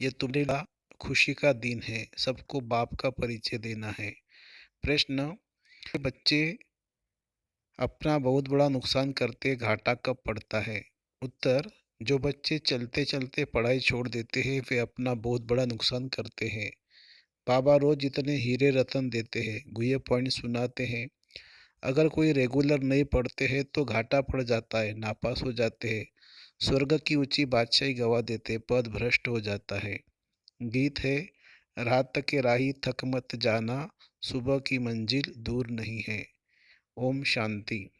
ये तुम्हारे लिए खुशी का दिन है, सबको बाप का परिचय देना है। प्रश्न, बच्चे अपना बहुत बड़ा नुकसान करते घाटा कब पड़ता है? उत्तर, जो बच्चे चलते चलते पढ़ाई छोड़ देते हैं वे अपना बहुत बड़ा नुकसान करते हैं। बाबा रोज इतने हीरे रतन देते हैं, गुह्य पॉइंट सुनाते हैं। अगर कोई रेगुलर नहीं पढ़ते हैं तो घाटा पड़ जाता है, नापास हो जाते हैं, स्वर्ग की ऊंची बादशाही गवा देते, पद भ्रष्ट हो जाता है। गीत है, रात के राही थक मत जाना, सुबह की मंजिल दूर नहीं है। ओम शांति।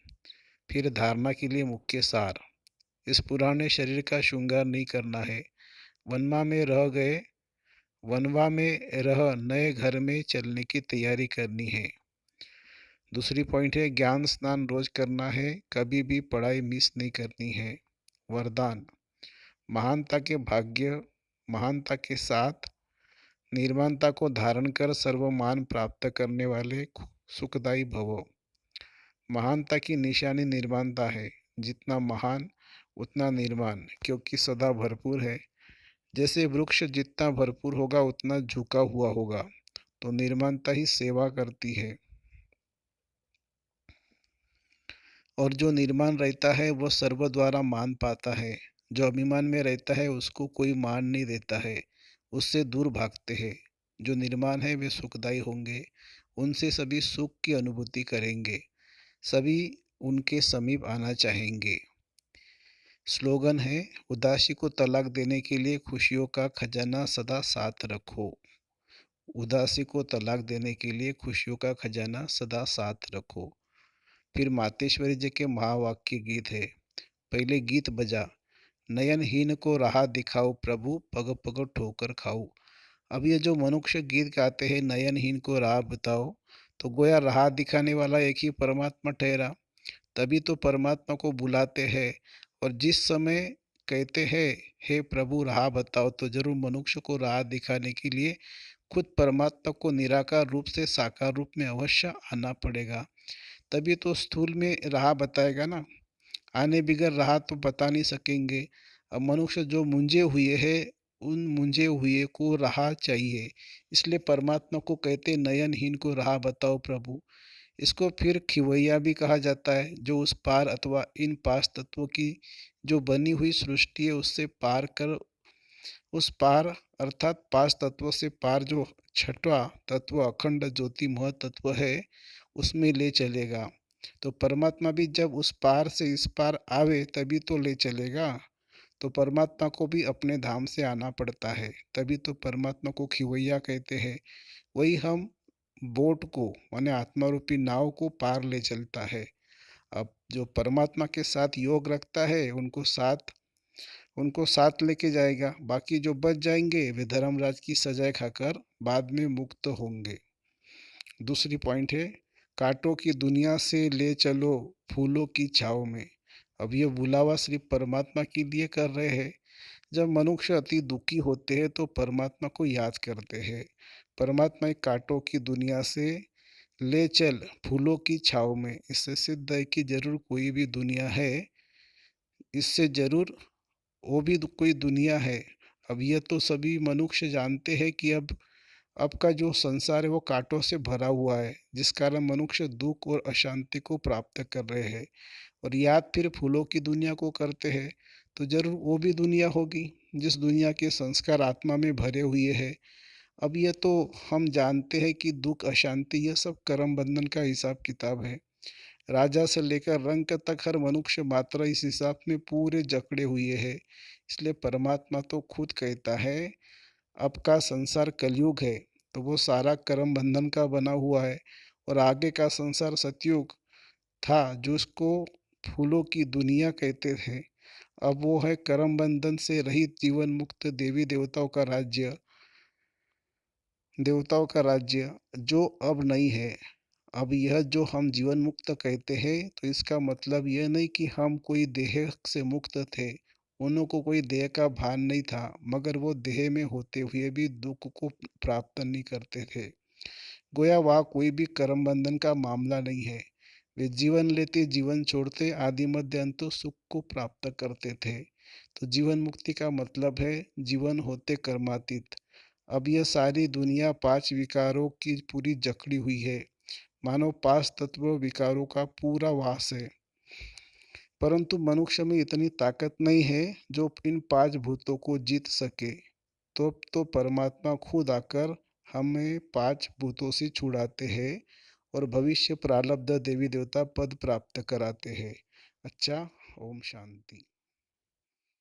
फिर धारणा के लिए मुख्य सार। इस पुराने शरीर का श्रृंगार नहीं करना है। वनवा में रह गए वनवा में रह नए घर में चलने की तैयारी करनी है। दूसरी पॉइंट है, ज्ञान स्नान रोज करना है, कभी भी पढ़ाई मिस नहीं करनी है। वरदान, महानता के भाग्य, महानता के साथ निर्माणता को धारण कर सर्वमान प्राप्त करने वाले सुखदायी भवो। महानता की निशानी निर्माणता है, जितना महान उतना निर्माण, क्योंकि सदा भरपूर है। जैसे वृक्ष जितना भरपूर होगा उतना झुका हुआ होगा, तो निर्माणता ही सेवा करती है। और जो निर्माण रहता है वह सर्व द्वारा मान पाता है। जो अभिमान में रहता है उसको कोई मान नहीं देता है, उससे दूर भागते हैं। जो निर्माण है वे सुखदायी होंगे, उनसे सभी सुख की अनुभूति करेंगे, सभी उनके समीप आना चाहेंगे। स्लोगन है, उदासी को तलाक देने के लिए खुशियों का खजाना सदा साथ रखो। उदासी को तलाक देने के लिए खुशियों का खजाना सदा साथ रखो। फिर मातेश्वरी जी के महावाक्य गीत है। पहले गीत बजा, नयनहीन को राह दिखाओ प्रभु, पग पग ठोकर खाओ। अब ये जो मनुष्य गीत गाते हैं, नयनहीन को राह बताओ, तो गोया राह दिखाने वाला एक ही परमात्मा ठहरा। तभी तो परमात्मा को बुलाते हैं, और जिस समय कहते हैं हे प्रभु राह बताओ, तो जरूर मनुष्य को राह दिखाने के लिए खुद परमात्मा को निराकार रूप से साकार रूप में अवश्य आना पड़ेगा। तभी तो स्थूल में राह बताएगा ना, आने बिगर राह तो बता नहीं सकेंगे। अब मनुष्य जो मुंझे हुए हैं, उन मुंझे हुए को राह चाहिए, इसलिए परमात्मा को कहते नयनहीन को राह बताओ प्रभु। इसको फिर खिवैया भी कहा जाता है, जो उस पार अथवा इन पांच तत्वों की जो बनी हुई सृष्टि है उससे पार कर, उस पार अर्थात पांच तत्वों से पार जो छठवा तत्व अखंड ज्योति महतत्व है उसमें ले चलेगा। तो परमात्मा भी जब उस पार से इस पार आवे तभी तो ले चलेगा। तो परमात्मा को भी अपने धाम से आना पड़ता है, तभी तो परमात्मा को खिवैया कहते हैं। वही हम बोट को माने आत्मा रूपी नाव को पार ले चलता है। अब जो परमात्मा के साथ योग रखता है उनको साथ लेके जाएगा, बाकी जो बच जाएंगे वे धर्मराज की सजाएं खाकर बाद में मुक्त होंगे। दूसरी पॉइंट है, कांटों की दुनिया से ले चलो फूलों की छाव में। अब ये बुलावा सिर्फ परमात्मा के लिए कर रहे हैं। जब मनुष्य अति दुखी होते हैं तो परमात्मा को याद करते हैं। परमात्मा एक कांटों की दुनिया से ले चल फूलों की छाव में, इससे सिद्ध है कि जरूर कोई भी दुनिया है, इससे जरूर वो भी कोई दुनिया है। अब यह तो सभी मनुष्य जानते हैं कि अब का जो संसार है वो कांटों से भरा हुआ है, जिस कारण मनुष्य दुख और अशांति को प्राप्त कर रहे हैं। और याद फिर फूलों की दुनिया को करते हैं, तो जरूर वो भी दुनिया होगी जिस दुनिया के संस्कार आत्मा में भरे हुए हैं। अब ये तो हम जानते हैं कि दुख अशांति यह सब कर्म बंधन का हिसाब किताब है। राजा से लेकर रंक तक हर मनुष्य मात्र इस हिसाब में पूरे जकड़े हुए हैं। इसलिए परमात्मा तो खुद कहता है, अब का संसार कलयुग है, तो वो सारा कर्म बंधन का बना हुआ है। और आगे का संसार सतयुग था, जो उसको फूलों की दुनिया कहते थे। अब वो है कर्म बंधन से रहित जीवन मुक्त देवी देवताओं का राज्य जो अब नहीं है। अब यह जो हम जीवन मुक्त कहते हैं, तो इसका मतलब यह नहीं कि हम कोई देह से मुक्त थे। उन्हों को कोई देह का भान नहीं था, मगर वो देह में होते हुए भी दुख को प्राप्त नहीं करते थे। गोया वहाँ कोई भी कर्म बंधन का मामला नहीं है। वे जीवन लेते जीवन छोड़ते आदि मध्य अंत सुख को प्राप्त करते थे। तो जीवन मुक्ति का मतलब है जीवन होते कर्मातीत। अब यह सारी दुनिया 5 विकारों की पूरी जकड़ी हुई है। मानो 5 तत्व विकारों का पूरा वास है। परंतु मनुष्य में इतनी ताकत नहीं है जो इन 5 भूतों को जीत सके। तो परमात्मा खुद आकर हमें 5 भूतों से छुड़ाते हैं और भविष्य प्रारब्ध देवी देवता पद प्राप्त कराते हैं। अच्छा, ओम शांति।